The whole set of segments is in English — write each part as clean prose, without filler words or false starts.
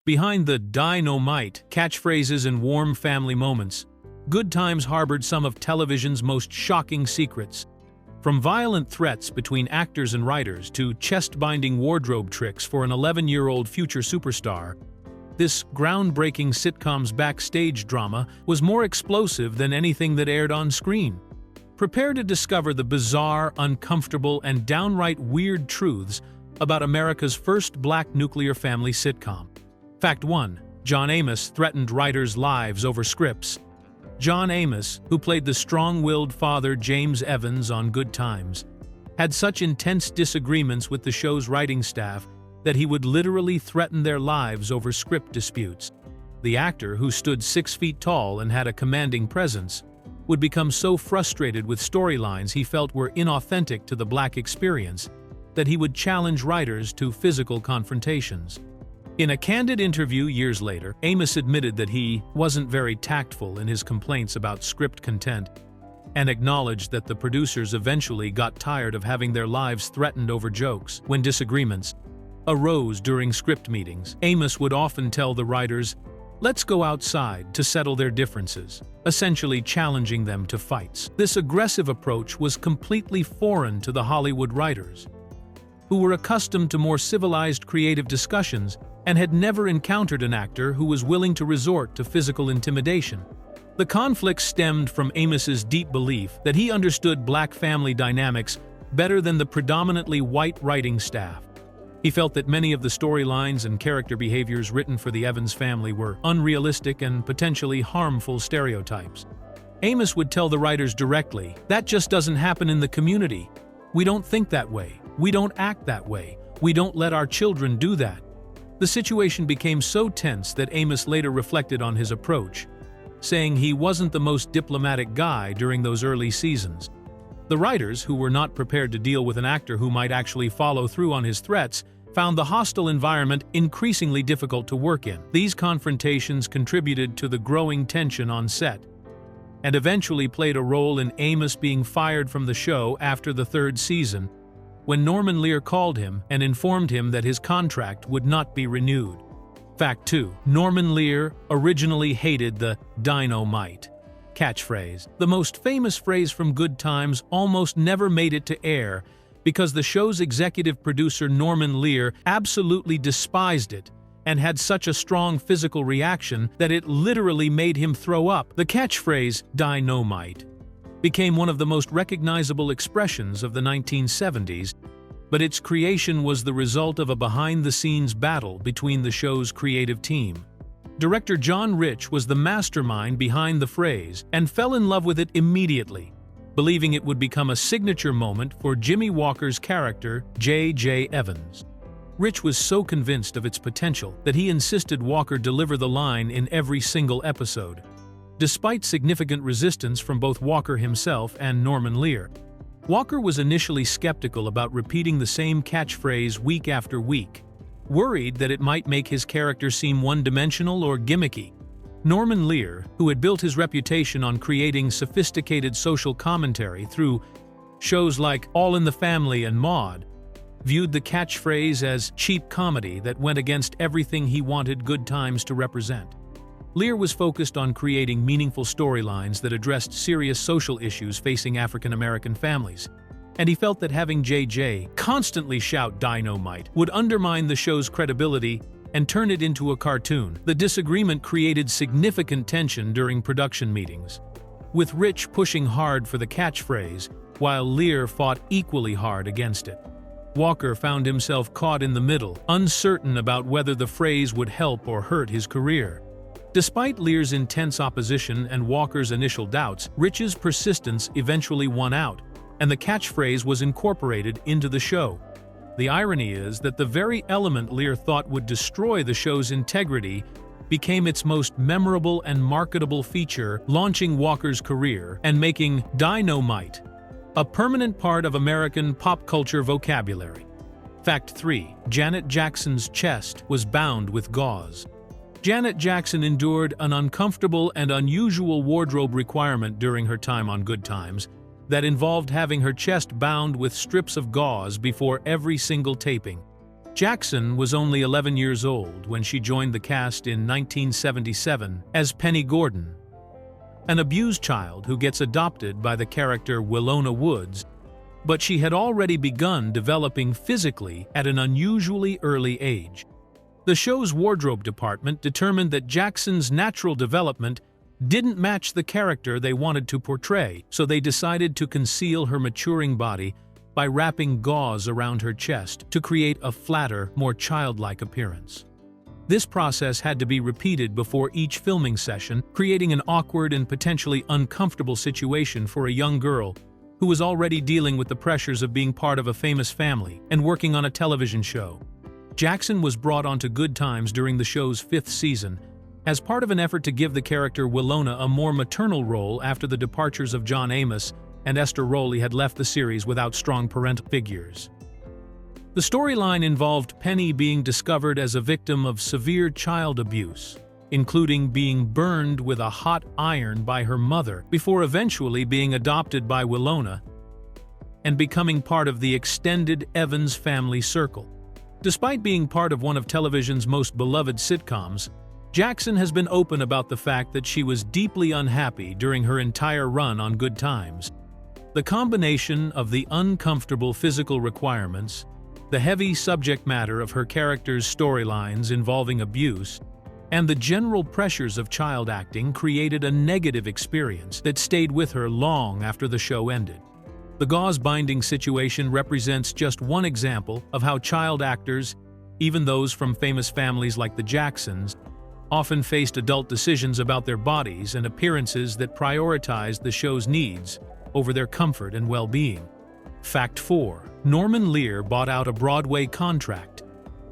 Behind the Dy-no-mite catchphrases and warm family moments, Good Times harbored some of television's most shocking secrets. From violent threats between actors and writers to chest-binding wardrobe tricks for an 11-year-old future superstar, this groundbreaking sitcom's backstage drama was more explosive than anything that aired on screen. Prepare to discover the bizarre, uncomfortable, and downright weird truths about America's first black nuclear family sitcom. Fact 1. John Amos threatened writers' lives over scripts. John Amos, who played the strong-willed father James Evans on Good Times, had such intense disagreements with the show's writing staff that he would literally threaten their lives over script disputes. The actor, who stood 6 feet tall and had a commanding presence, would become so frustrated with storylines he felt were inauthentic to the black experience that he would challenge writers to physical confrontations. In a candid interview years later, Amos admitted that he wasn't very tactful in his complaints about script content and acknowledged that the producers eventually got tired of having their lives threatened over jokes. When disagreements arose during script meetings, Amos would often tell the writers, "Let's go outside," to settle their differences, essentially challenging them to fights. This aggressive approach was completely foreign to the Hollywood writers, who were accustomed to more civilized creative discussions and had never encountered an actor who was willing to resort to physical intimidation. The conflict stemmed from Amos's deep belief that he understood black family dynamics better than the predominantly white writing staff. He felt that many of the storylines and character behaviors written for the Evans family were unrealistic and potentially harmful stereotypes. Amos would tell the writers directly, "That just doesn't happen in the community. We don't think that way. We don't act that way. We don't let our children do that." The situation became so tense that Amos later reflected on his approach, saying he wasn't the most diplomatic guy during those early seasons. The writers, who were not prepared to deal with an actor who might actually follow through on his threats, found the hostile environment increasingly difficult to work in. These confrontations contributed to the growing tension on set, and eventually played a role in Amos being fired from the show after the 3rd season, when Norman Lear called him and informed him that his contract would not be renewed. Fact 2. Norman Lear originally hated the Dy-no-mite catchphrase. The most famous phrase from Good Times almost never made it to air because the show's executive producer Norman Lear absolutely despised it and had such a strong physical reaction that it literally made him throw up. The catchphrase Dy-no-mite became one of the most recognizable expressions of the 1970s, but its creation was the result of a behind-the-scenes battle between the show's creative team. Director John Rich was the mastermind behind the phrase and fell in love with it immediately, believing it would become a signature moment for Jimmy Walker's character, J.J. Evans. Rich was so convinced of its potential that he insisted Walker deliver the line in every single episode. Despite significant resistance from both Walker himself and Norman Lear, Walker was initially skeptical about repeating the same catchphrase week after week, worried that it might make his character seem one-dimensional or gimmicky. Norman Lear, who had built his reputation on creating sophisticated social commentary through shows like All in the Family and Maude, viewed the catchphrase as cheap comedy that went against everything he wanted Good Times to represent. Lear was focused on creating meaningful storylines that addressed serious social issues facing African American families, and he felt that having J.J. constantly shout "Dy-no-mite" would undermine the show's credibility and turn it into a cartoon. The disagreement created significant tension during production meetings, with Rich pushing hard for the catchphrase while Lear fought equally hard against it. Walker found himself caught in the middle, uncertain about whether the phrase would help or hurt his career. Despite Lear's intense opposition and Walker's initial doubts, Rich's persistence eventually won out, and the catchphrase was incorporated into the show. The irony is that the very element Lear thought would destroy the show's integrity became its most memorable and marketable feature, launching Walker's career and making Dy-no-mite a permanent part of American pop culture vocabulary. Fact 3. Janet Jackson's chest was bound with gauze. Janet Jackson endured an uncomfortable and unusual wardrobe requirement during her time on Good Times that involved having her chest bound with strips of gauze before every single taping. Jackson was only 11 years old when she joined the cast in 1977 as Penny Gordon, an abused child who gets adopted by the character Willona Woods, but she had already begun developing physically at an unusually early age. The show's wardrobe department determined that Jackson's natural development didn't match the character they wanted to portray, so they decided to conceal her maturing body by wrapping gauze around her chest to create a flatter, more childlike appearance. This process had to be repeated before each filming session, creating an awkward and potentially uncomfortable situation for a young girl who was already dealing with the pressures of being part of a famous family and working on a television show. Jackson was brought onto Good Times during the show's 5th season as part of an effort to give the character Willona a more maternal role after the departures of John Amos and Esther Rowley had left the series without strong parental figures. The storyline involved Penny being discovered as a victim of severe child abuse, including being burned with a hot iron by her mother before eventually being adopted by Willona and becoming part of the extended Evans family circle. Despite being part of one of television's most beloved sitcoms, Jackson has been open about the fact that she was deeply unhappy during her entire run on Good Times. The combination of the uncomfortable physical requirements, the heavy subject matter of her character's storylines involving abuse, and the general pressures of child acting created a negative experience that stayed with her long after the show ended. The gauze binding situation represents just one example of how child actors, even those from famous families like the Jacksons, often faced adult decisions about their bodies and appearances that prioritized the show's needs over their comfort and well-being. Fact 4. Norman Lear bought out a Broadway contract.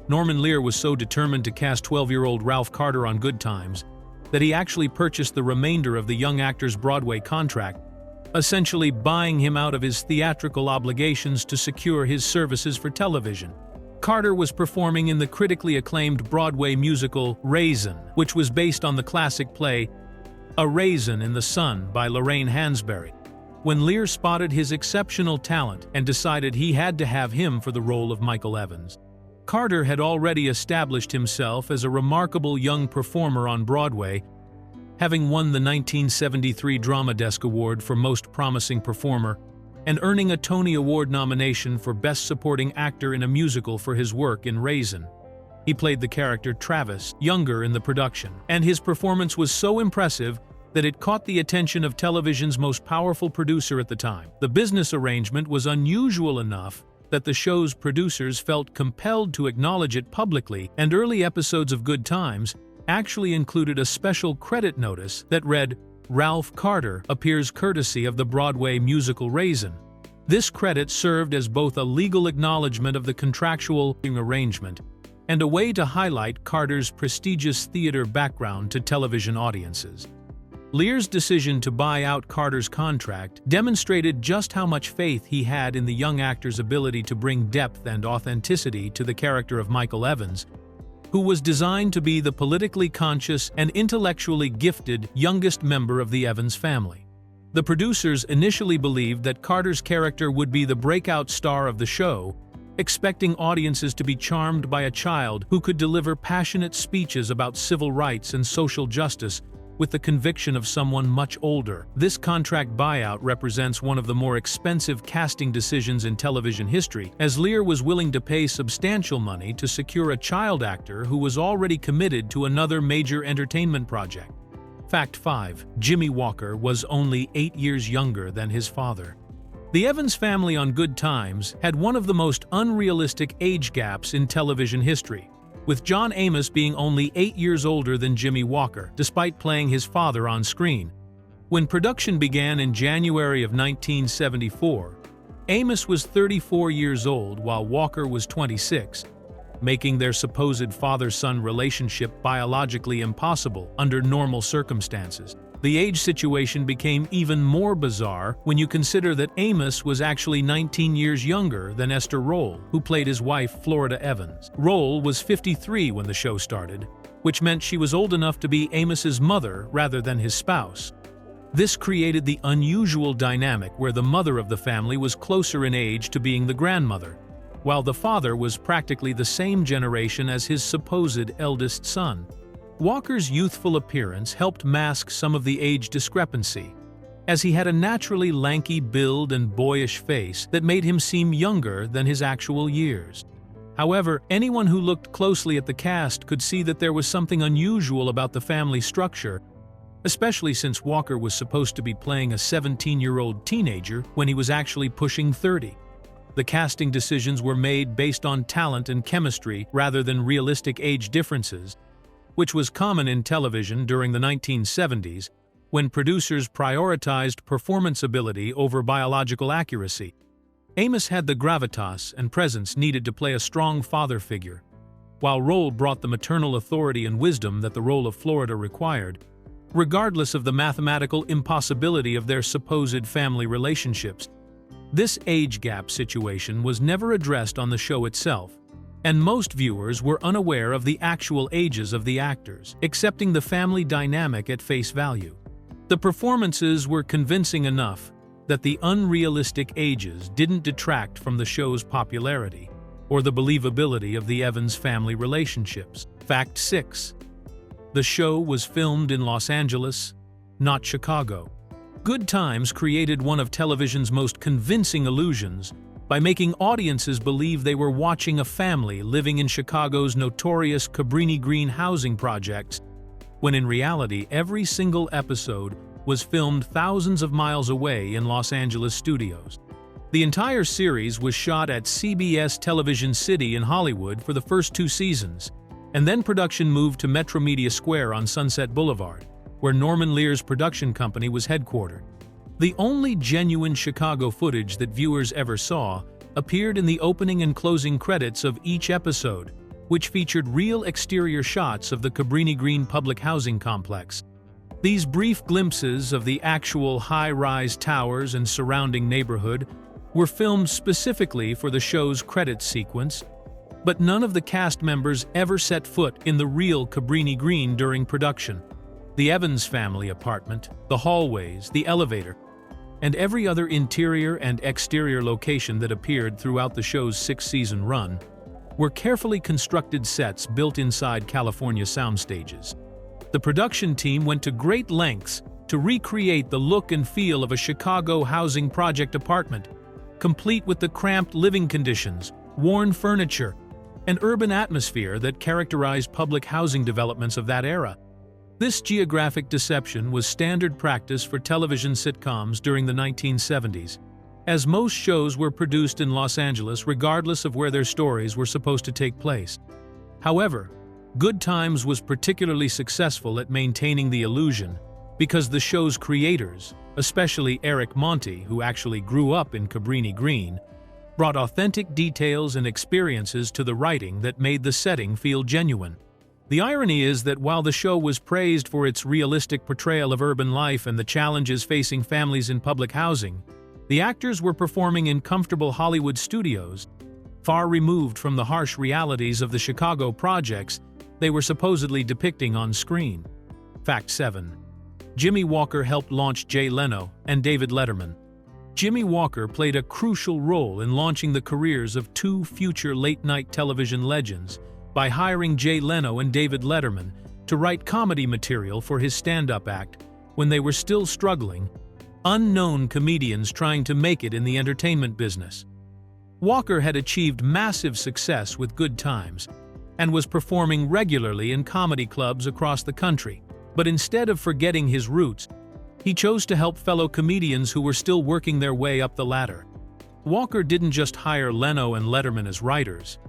Norman Lear was so determined to cast 12-year-old Ralph Carter on Good Times that he actually purchased the remainder of the young actor's Broadway contract, essentially buying him out of his theatrical obligations to secure his services for television. Carter was performing in the critically acclaimed Broadway musical Raisin, which was based on the classic play A Raisin in the Sun by Lorraine Hansberry, when Lear spotted his exceptional talent and decided he had to have him for the role of Michael Evans. Carter had already established himself as a remarkable young performer on Broadway, having won the 1973 Drama Desk Award for Most Promising Performer and earning a Tony Award nomination for Best Supporting Actor in a Musical for his work in Raisin. He played the character Travis, younger in the production, and his performance was so impressive that it caught the attention of television's most powerful producer at the time. The business arrangement was unusual enough that the show's producers felt compelled to acknowledge it publicly, and early episodes of Good Times actually included a special credit notice that read, "Ralph Carter appears courtesy of the Broadway musical Raisin." This credit served as both a legal acknowledgement of the contractual arrangement and a way to highlight Carter's prestigious theater background to television audiences. Lear's decision to buy out Carter's contract demonstrated just how much faith he had in the young actor's ability to bring depth and authenticity to the character of Michael Evans, who was designed to be the politically conscious and intellectually gifted youngest member of the Evans family. The producers initially believed that Carter's character would be the breakout star of the show, expecting audiences to be charmed by a child who could deliver passionate speeches about civil rights and social justice with the conviction of someone much older. This contract buyout represents one of the more expensive casting decisions in television history, as Lear was willing to pay substantial money to secure a child actor who was already committed to another major entertainment project. Fact 5. Jimmy Walker was only 8 years younger than his father. The Evans family on Good Times had one of the most unrealistic age gaps in television history, with John Amos being only 8 years older than Jimmy Walker, despite playing his father on screen. When production began in January of 1974, Amos was 34 years old while Walker was 26, making their supposed father-son relationship biologically impossible under normal circumstances. The age situation became even more bizarre when you consider that Amos was actually 19 years younger than Esther Roll, who played his wife Florida Evans. Roll was 53 when the show started, which meant she was old enough to be Amos's mother rather than his spouse. This created the unusual dynamic where the mother of the family was closer in age to being the grandmother. while the father was practically the same generation as his supposed eldest son. Walker's youthful appearance helped mask some of the age discrepancy, as he had a naturally lanky build and boyish face that made him seem younger than his actual years. However, anyone who looked closely at the cast could see that there was something unusual about the family structure, especially since Walker was supposed to be playing a 17-year-old teenager when he was actually pushing 30. The casting decisions were made based on talent and chemistry rather than realistic age differences, which was common in television during the 1970s, when producers prioritized performance ability over biological accuracy. Amos had the gravitas and presence needed to play a strong father figure, while Roll brought the maternal authority and wisdom that the role of Florida required, regardless of the mathematical impossibility of their supposed family relationships. This age gap situation was never addressed on the show itself, and most viewers were unaware of the actual ages of the actors, accepting the family dynamic at face value. The performances were convincing enough that the unrealistic ages didn't detract from the show's popularity or the believability of the Evans family relationships. Fact 6. The show was filmed in Los Angeles, not Chicago. Good Times created one of television's most convincing illusions by making audiences believe they were watching a family living in Chicago's notorious Cabrini Green housing projects, when in reality every single episode was filmed thousands of miles away in Los Angeles studios. The entire series was shot at CBS Television City in Hollywood for the first 2 seasons, and then production moved to Metro Media Square on Sunset Boulevard, where Norman Lear's production company was headquartered. The only genuine Chicago footage that viewers ever saw appeared in the opening and closing credits of each episode, which featured real exterior shots of the Cabrini Green public housing complex. These brief glimpses of the actual high-rise towers and surrounding neighborhood were filmed specifically for the show's credits sequence, but none of the cast members ever set foot in the real Cabrini Green during production. The Evans family apartment, the hallways, the elevator, and every other interior and exterior location that appeared throughout the show's 6-season run were carefully constructed sets built inside California soundstages. The production team went to great lengths to recreate the look and feel of a Chicago housing project apartment, complete with the cramped living conditions, worn furniture, and urban atmosphere that characterized public housing developments of that era. This geographic deception was standard practice for television sitcoms during the 1970s, as most shows were produced in Los Angeles regardless of where their stories were supposed to take place. However, Good Times was particularly successful at maintaining the illusion because the show's creators, especially Eric Monti, who actually grew up in Cabrini Green, brought authentic details and experiences to the writing that made the setting feel genuine. The irony is that while the show was praised for its realistic portrayal of urban life and the challenges facing families in public housing, the actors were performing in comfortable Hollywood studios, far removed from the harsh realities of the Chicago projects they were supposedly depicting on screen. Fact 7. Jimmy Walker helped launch Jay Leno and David Letterman. Jimmy Walker played a crucial role in launching the careers of 2 future late-night television legends by hiring Jay Leno and David Letterman to write comedy material for his stand-up act when they were still struggling, unknown comedians trying to make it in the entertainment business. Walker had achieved massive success with Good Times and was performing regularly in comedy clubs across the country, but instead of forgetting his roots, he chose to help fellow comedians who were still working their way up the ladder. Walker didn't just hire Leno and Letterman as writers.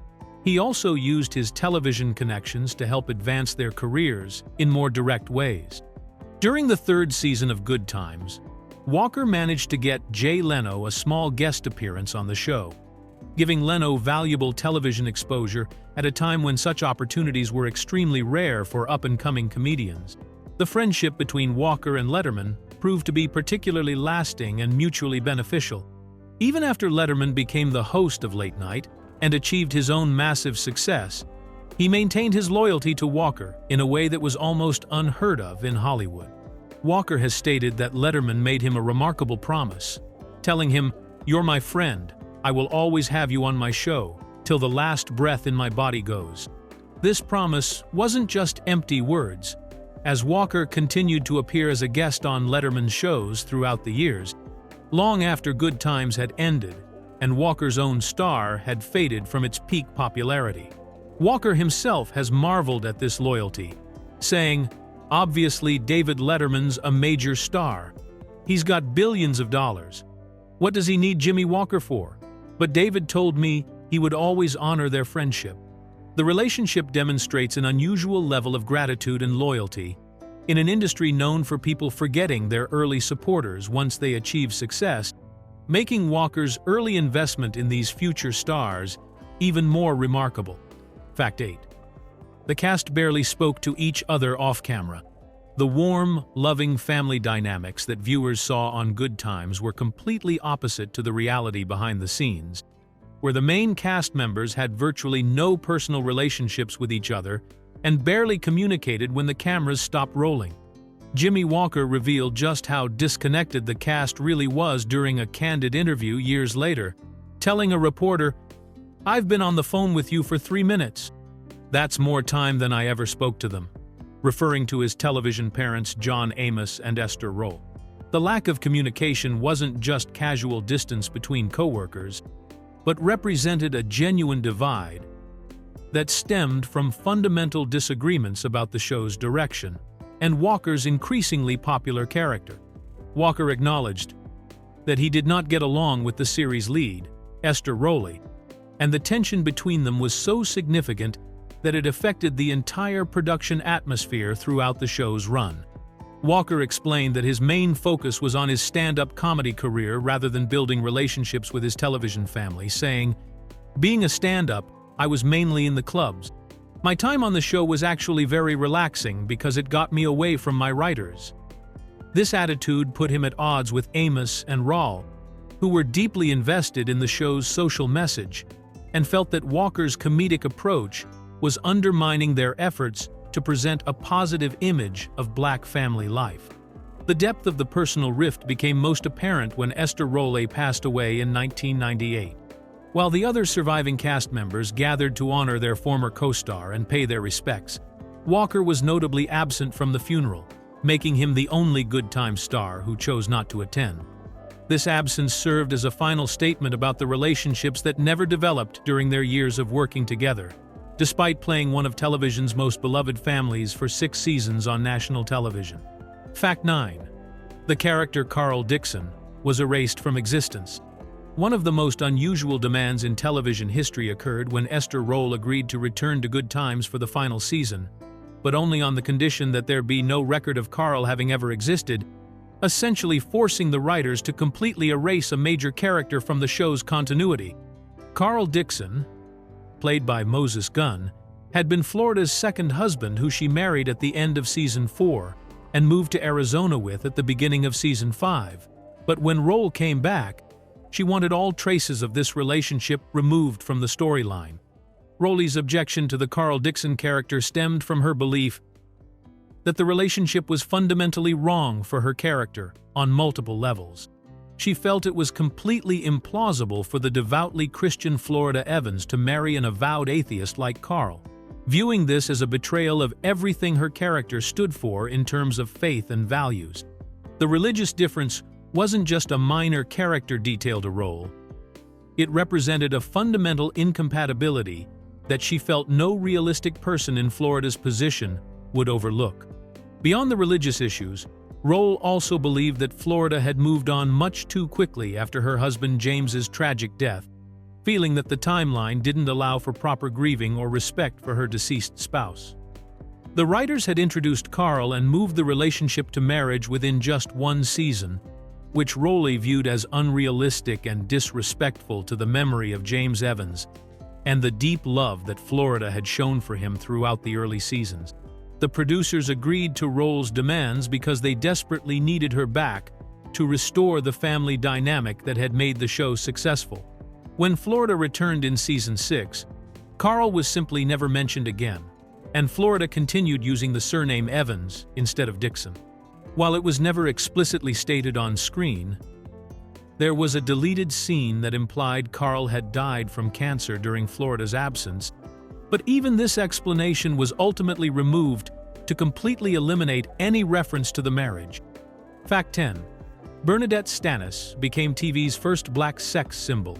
He also used his television connections to help advance their careers in more direct ways. During the 3rd season of Good Times, Walker managed to get Jay Leno a small guest appearance on the show, giving Leno valuable television exposure at a time when such opportunities were extremely rare for up-and-coming comedians. The friendship between Walker and Letterman proved to be particularly lasting and mutually beneficial. Even after Letterman became the host of Late Night and achieved his own massive success, he maintained his loyalty to Walker in a way that was almost unheard of in Hollywood. Walker has stated that Letterman made him a remarkable promise, telling him, "You're my friend, "I will always have you on my show, till the last breath in my body goes." This promise wasn't just empty words. As Walker continued to appear as a guest on Letterman's shows throughout the years, long after Good Times had ended and Walker's own star had faded from its peak popularity. Walker himself has marveled at this loyalty, saying, "Obviously, David Letterman's a major star. He's got billions of dollars. What does he need Jimmy Walker for? But David told me he would always honor their friendship." The relationship demonstrates an unusual level of gratitude and loyalty in an industry known for people forgetting their early supporters once they achieve success, making Walker's early investment in these future stars even more remarkable. Fact 8. The cast barely spoke to each other off-camera. The warm, loving family dynamics that viewers saw on Good Times were completely opposite to the reality behind the scenes, where the main cast members had virtually no personal relationships with each other and barely communicated when the cameras stopped rolling. Jimmy Walker revealed just how disconnected the cast really was during a candid interview years later, telling a reporter, "I've been on the phone with you for 3 minutes. That's more time than I ever spoke to them," referring to his television parents John Amos and Esther Rolle. The lack of communication wasn't just casual distance between coworkers, but represented a genuine divide that stemmed from fundamental disagreements about the show's direction and Walker's increasingly popular character. Walker acknowledged that he did not get along with the series lead, Esther Rolle, and the tension between them was so significant that it affected the entire production atmosphere throughout the show's run. Walker explained that his main focus was on his stand-up comedy career rather than building relationships with his television family, saying, "Being a stand-up, I was mainly in the clubs. My time on the show was actually very relaxing because it got me away from my writers." This attitude put him at odds with Amos and Rolle, who were deeply invested in the show's social message and felt that Walker's comedic approach was undermining their efforts to present a positive image of Black family life. The depth of the personal rift became most apparent when Esther Rolle passed away in 1998. While the other surviving cast members gathered to honor their former co-star and pay their respects, Walker was notably absent from the funeral, making him the only Good Times star who chose not to attend. This absence served as a final statement about the relationships that never developed during their years of working together, despite playing one of television's most beloved families for 6 seasons on national television. Fact 9. The character Carl Dixon was erased from existence. One of the most unusual demands in television history occurred when Esther Rolle agreed to return to Good Times for the final season, but only on the condition that there be no record of Carl having ever existed, essentially forcing the writers to completely erase a major character from the show's continuity. Carl Dixon, played by Moses Gunn, had been Florida's second husband who she married at the end of Season 4 and moved to Arizona with at the beginning of Season 5. But when Rolle came back, she wanted all traces of this relationship removed from the storyline. Rolle's objection to the Carl Dixon character stemmed from her belief that the relationship was fundamentally wrong for her character on multiple levels. She felt it was completely implausible for the devoutly Christian Florida Evans to marry an avowed atheist like Carl, viewing this as a betrayal of everything her character stood for in terms of faith and values. The religious difference wasn't just a minor character detail to Rolle. It represented a fundamental incompatibility that she felt no realistic person in Florida's position would overlook. Beyond the religious issues, Rolle also believed that Florida had moved on much too quickly after her husband James's tragic death, feeling that the timeline didn't allow for proper grieving or respect for her deceased spouse. The writers had introduced Carl and moved the relationship to marriage within just 1 season, which Rolle viewed as unrealistic and disrespectful to the memory of James Evans and the deep love that Florida had shown for him throughout the early seasons. The producers agreed to Rolle's demands because they desperately needed her back to restore the family dynamic that had made the show successful. When Florida returned in Season 6, Carl was simply never mentioned again, and Florida continued using the surname Evans instead of Dixon. While it was never explicitly stated on screen, There was a deleted scene that implied Carl had died from cancer during Florida's absence, but even this explanation was ultimately removed to completely eliminate any reference to the marriage. Fact 10. Bernadette Stanis became TV's first black sex symbol.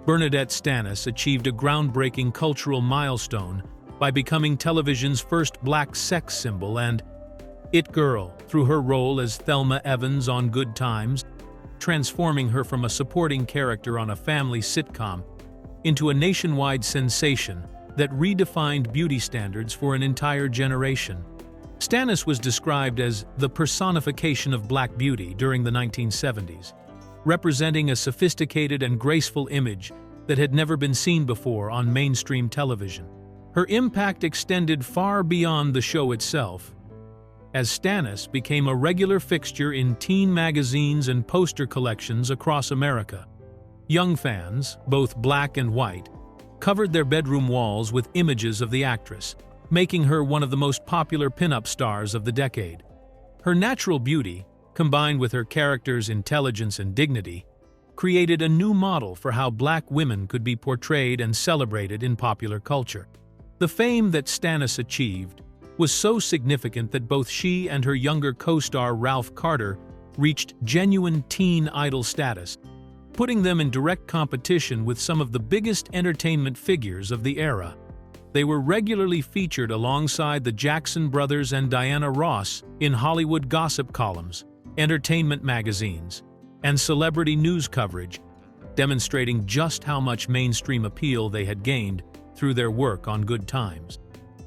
Bernadette Stanis achieved a groundbreaking cultural milestone by becoming television's first black sex symbol and it girl through her role as Thelma Evans on Good Times, transforming her from a supporting character on a family sitcom into a nationwide sensation that redefined beauty standards for an entire generation. Stanis was described as the personification of black beauty during the 1970s, representing a sophisticated and graceful image that had never been seen before on mainstream television. Her impact extended far beyond the show itself, as Stanis became a regular fixture in teen magazines and poster collections across America. Young fans, both black and white, covered their bedroom walls with images of the actress, making her one of the most popular pinup stars of the decade. Her natural beauty, combined with her character's intelligence and dignity, created a new model for how black women could be portrayed and celebrated in popular culture. The fame that Stanis achieved was so significant that both she and her younger co-star Ralph Carter reached genuine teen idol status, putting them in direct competition with some of the biggest entertainment figures of the era. They were regularly featured alongside the Jackson brothers and Diana Ross in Hollywood gossip columns, entertainment magazines, and celebrity news coverage, demonstrating just how much mainstream appeal they had gained through their work on Good Times.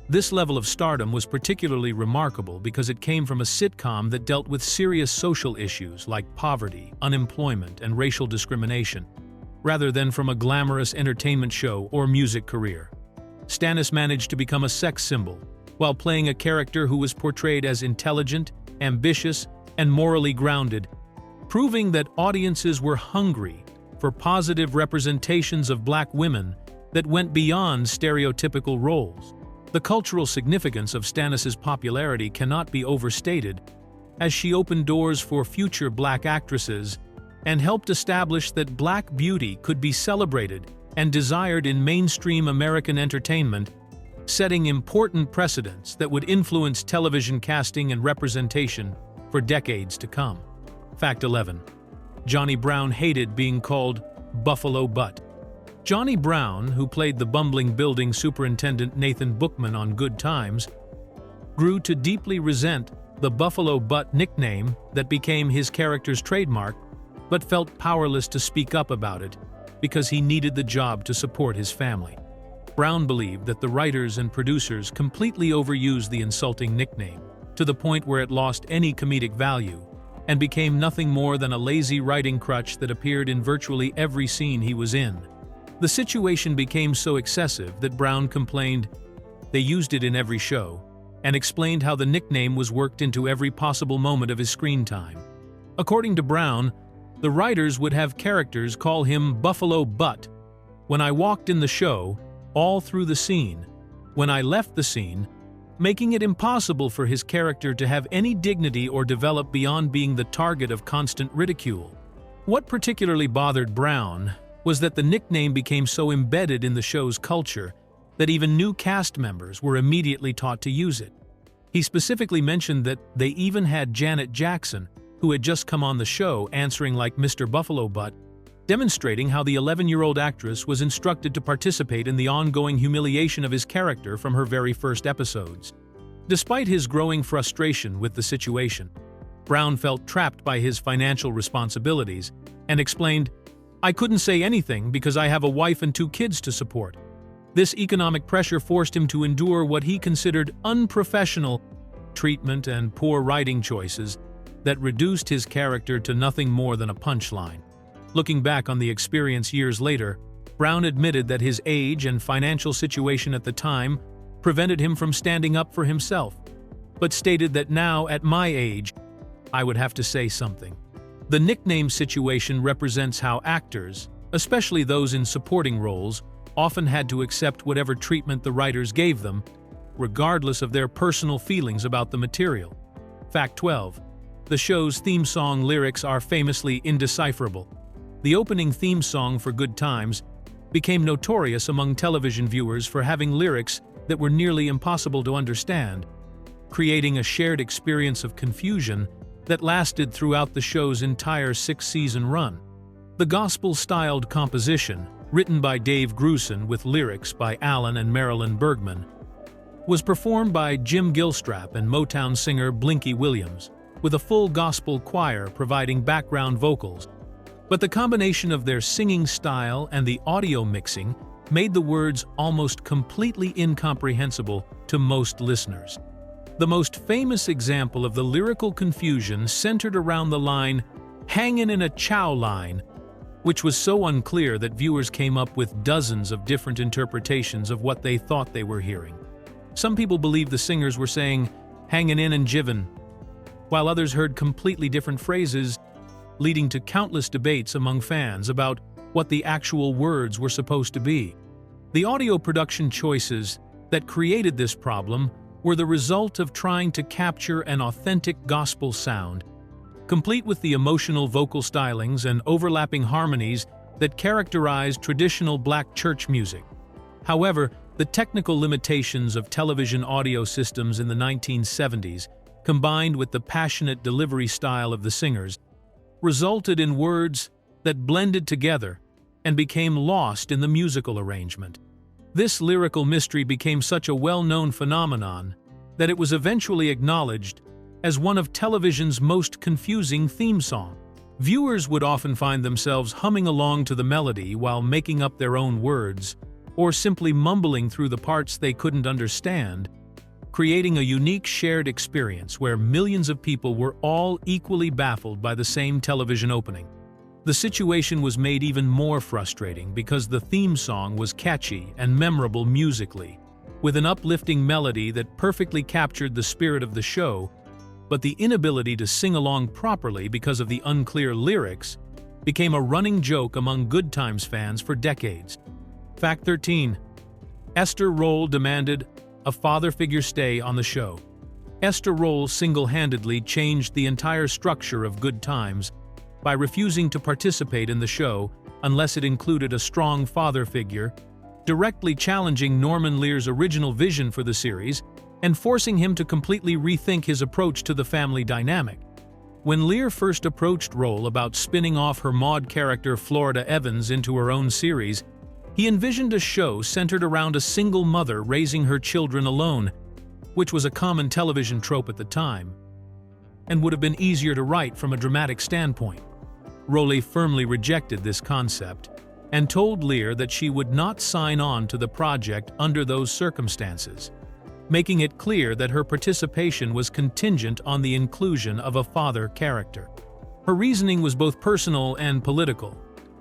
This level of stardom was particularly remarkable because it came from a sitcom that dealt with serious social issues like poverty, unemployment, and racial discrimination, rather than from a glamorous entertainment show or music career. Stanis managed to become a sex symbol, while playing a character who was portrayed as intelligent, ambitious, and morally grounded, proving that audiences were hungry for positive representations of black women that went beyond stereotypical roles. The cultural significance of Stanis's popularity cannot be overstated, as she opened doors for future black actresses and helped establish that black beauty could be celebrated and desired in mainstream American entertainment, setting important precedents that would influence television casting and representation for decades to come. Fact 11. Johnny Brown hated being called Buffalo Butt. Johnny Brown, who played the bumbling building superintendent Nathan Bookman on Good Times, grew to deeply resent the Buffalo Butt nickname that became his character's trademark, but felt powerless to speak up about it because he needed the job to support his family. Brown believed that the writers and producers completely overused the insulting nickname, to the point where it lost any comedic value and became nothing more than a lazy writing crutch that appeared in virtually every scene he was in. The situation became so excessive that Brown complained they used it in every show, and explained how the nickname was worked into every possible moment of his screen time. According to Brown, the writers would have characters call him Buffalo Butt when I walked in the show, all through the scene, when I left the scene, making it impossible for his character to have any dignity or develop beyond being the target of constant ridicule. What particularly bothered Brown was that the nickname became so embedded in the show's culture that even new cast members were immediately taught to use it. He specifically mentioned that they even had Janet Jackson, who had just come on the show, answering like Mr. Buffalo Butt, demonstrating how the 11-year-old actress was instructed to participate in the ongoing humiliation of his character from her very first episodes. Despite his growing frustration with the situation, Brown felt trapped by his financial responsibilities and explained, "I couldn't say anything because I have a wife and 2 kids to support." This economic pressure forced him to endure what he considered unprofessional treatment and poor writing choices that reduced his character to nothing more than a punchline. Looking back on the experience years later, Brown admitted that his age and financial situation at the time prevented him from standing up for himself, but stated that now, at my age, I would have to say something. The nickname situation represents how actors, especially those in supporting roles, often had to accept whatever treatment the writers gave them, regardless of their personal feelings about the material. Fact 12. The show's theme song lyrics are famously indecipherable. The opening theme song for Good Times became notorious among television viewers for having lyrics that were nearly impossible to understand, creating a shared experience of confusion that lasted throughout the show's entire six-season run. The gospel-styled composition, written by Dave Grusin with lyrics by Alan and Marilyn Bergman, was performed by Jim Gilstrap and Motown singer Blinky Williams, with a full gospel choir providing background vocals. But the combination of their singing style and the audio mixing made the words almost completely incomprehensible to most listeners. The most famous example of the lyrical confusion centered around the line, "hangin' in a chow line," which was so unclear that viewers came up with dozens of different interpretations of what they thought they were hearing. Some people believed the singers were saying, "hangin' in and jivin'," while others heard completely different phrases, leading to countless debates among fans about what the actual words were supposed to be. The audio production choices that created this problem were the result of trying to capture an authentic gospel sound, complete with the emotional vocal stylings and overlapping harmonies that characterized traditional black church music. However, the technical limitations of television audio systems in the 1970s, combined with the passionate delivery style of the singers, resulted in words that blended together and became lost in the musical arrangement. This lyrical mystery became such a well-known phenomenon that it was eventually acknowledged as one of television's most confusing theme songs. Viewers would often find themselves humming along to the melody while making up their own words, or simply mumbling through the parts they couldn't understand, creating a unique shared experience where millions of people were all equally baffled by the same television opening. The situation was made even more frustrating because the theme song was catchy and memorable musically, with an uplifting melody that perfectly captured the spirit of the show, but the inability to sing along properly because of the unclear lyrics became a running joke among Good Times fans for decades. Fact 13. Esther Rolle demanded a father figure stay on the show. Esther Rolle single-handedly changed the entire structure of Good Times by refusing to participate in the show unless it included a strong father figure, directly challenging Norman Lear's original vision for the series and forcing him to completely rethink his approach to the family dynamic. When Lear first approached Rolle about spinning off her Maude character Florida Evans into her own series, he envisioned a show centered around a single mother raising her children alone, which was a common television trope at the time, and would have been easier to write from a dramatic standpoint. Rolle firmly rejected this concept and told Lear that she would not sign on to the project under those circumstances, making it clear that her participation was contingent on the inclusion of a father character. Her reasoning was both personal and political,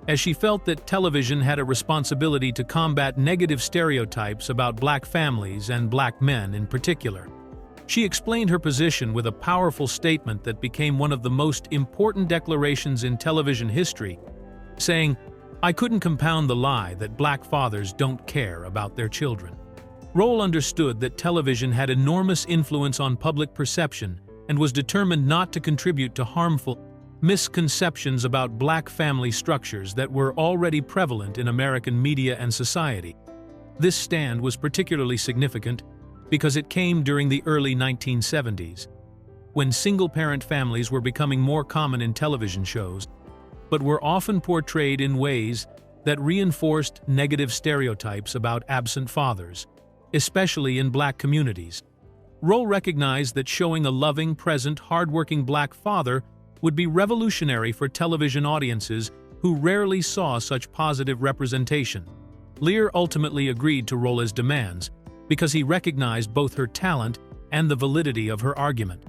as she felt that television had a responsibility to combat negative stereotypes about black families and black men in particular. She explained her position with a powerful statement that became one of the most important declarations in television history, saying, "I couldn't compound the lie that black fathers don't care about their children." Rolle understood that television had enormous influence on public perception and was determined not to contribute to harmful misconceptions about black family structures that were already prevalent in American media and society. This stand was particularly significant because it came during the early 1970s, when single-parent families were becoming more common in television shows, but were often portrayed in ways that reinforced negative stereotypes about absent fathers, especially in black communities. Rolle recognized that showing a loving, present, hardworking black father would be revolutionary for television audiences who rarely saw such positive representation. Lear ultimately agreed to Rolle's demands because he recognized both her talent and the validity of her argument.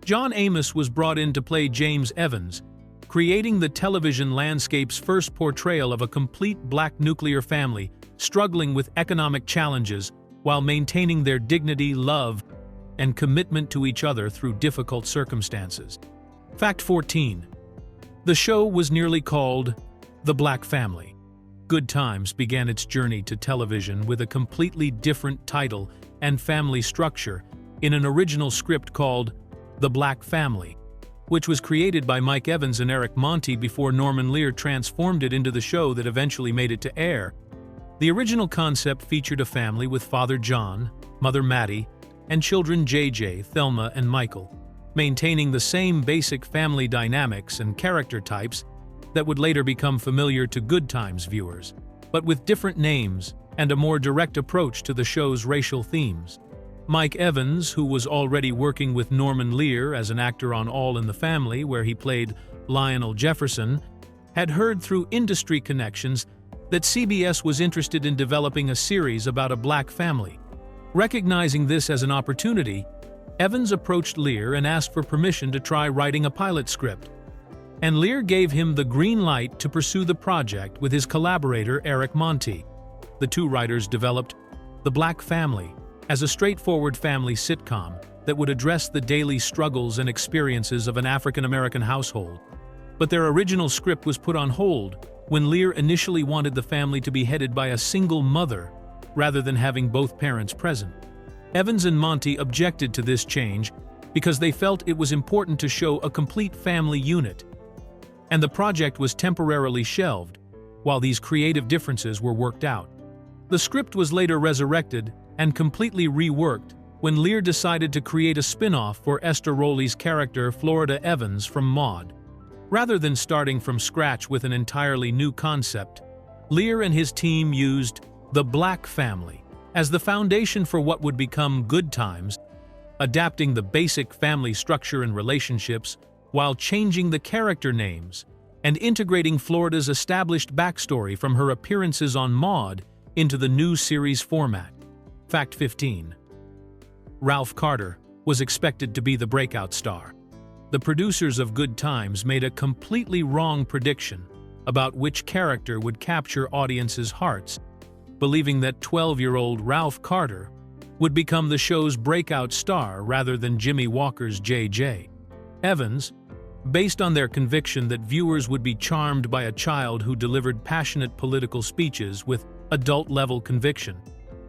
John Amos was brought in to play James Evans, creating the television landscape's first portrayal of a complete black nuclear family struggling with economic challenges while maintaining their dignity, love, and commitment to each other through difficult circumstances. Fact 14. The show was nearly called The Black Family. Good Times began its journey to television with a completely different title and family structure in an original script called The Black Family, which was created by Mike Evans and Eric Monti before Norman Lear transformed it into the show that eventually made it to air. The original concept featured a family with Father John, Mother Mattie, and children JJ, Thelma, and Michael, maintaining the same basic family dynamics and character types that would later become familiar to Good Times viewers, but with different names and a more direct approach to the show's racial themes. Mike Evans, who was already working with Norman Lear as an actor on All in the Family, where he played Lionel Jefferson, had heard through industry connections that CBS was interested in developing a series about a black family. Recognizing this as an opportunity, Evans approached Lear and asked for permission to try writing a pilot script. And Lear gave him the green light to pursue the project with his collaborator Eric Monti. The two writers developed The Black Family as a straightforward family sitcom that would address the daily struggles and experiences of an African-American household. But their original script was put on hold when Lear initially wanted the family to be headed by a single mother rather than having both parents present. Evans and Monti objected to this change because they felt it was important to show a complete family unit, and the project was temporarily shelved while these creative differences were worked out. The script was later resurrected and completely reworked when Lear decided to create a spin-off for Esther Rowley's character Florida Evans from Maude. Rather than starting from scratch with an entirely new concept, Lear and his team used The Black Family as the foundation for what would become Good Times, adapting the basic family structure and relationships while changing the character names and integrating Florida's established backstory from her appearances on Maude into the new series format. Fact 15. Ralph Carter was expected to be the breakout star. The producers of Good Times made a completely wrong prediction about which character would capture audiences' hearts, believing that 12-year-old Ralph Carter would become the show's breakout star rather than Jimmy Walker's JJ. Evans, based on their conviction that viewers would be charmed by a child who delivered passionate political speeches with adult-level conviction.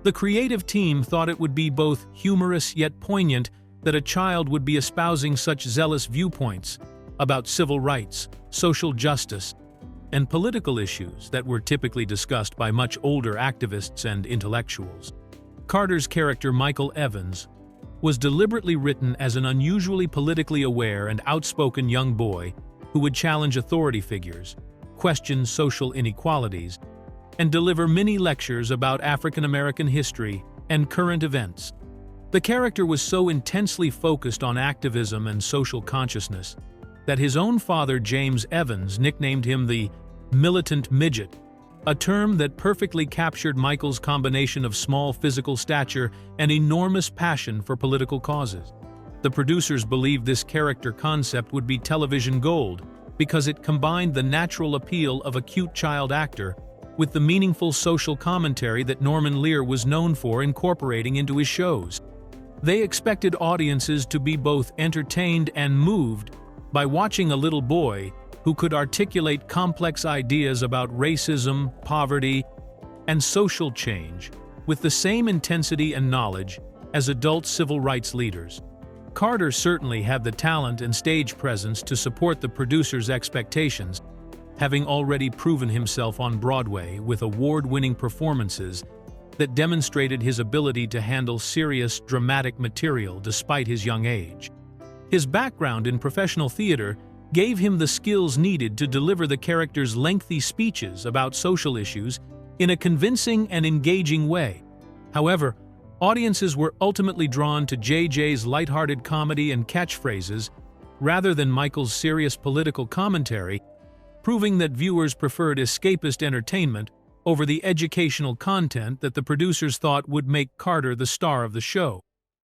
The creative team thought it would be both humorous yet poignant that a child would be espousing such zealous viewpoints about civil rights, social justice, and political issues that were typically discussed by much older activists and intellectuals. Carter's character Michael Evans was deliberately written as an unusually politically aware and outspoken young boy who would challenge authority figures, question social inequalities, and deliver mini lectures about African American history and current events. The character was so intensely focused on activism and social consciousness that his own father, James Evans, nicknamed him the militant midget, a term that perfectly captured Michael's combination of small physical stature and enormous passion for political causes. The producers believed this character concept would be television gold because it combined the natural appeal of a cute child actor with the meaningful social commentary that Norman Lear was known for incorporating into his shows. They expected audiences to be both entertained and moved by watching a little boy who could articulate complex ideas about racism, poverty, and social change with the same intensity and knowledge as adult civil rights leaders. Carter certainly had the talent and stage presence to support the producers' expectations, having already proven himself on Broadway with award-winning performances that demonstrated his ability to handle serious, dramatic material despite his young age. His background in professional theater gave him the skills needed to deliver the character's lengthy speeches about social issues in a convincing and engaging way. However, audiences were ultimately drawn to JJ's lighthearted comedy and catchphrases rather than Michael's serious political commentary, proving that viewers preferred escapist entertainment over the educational content that the producers thought would make Carter the star of the show.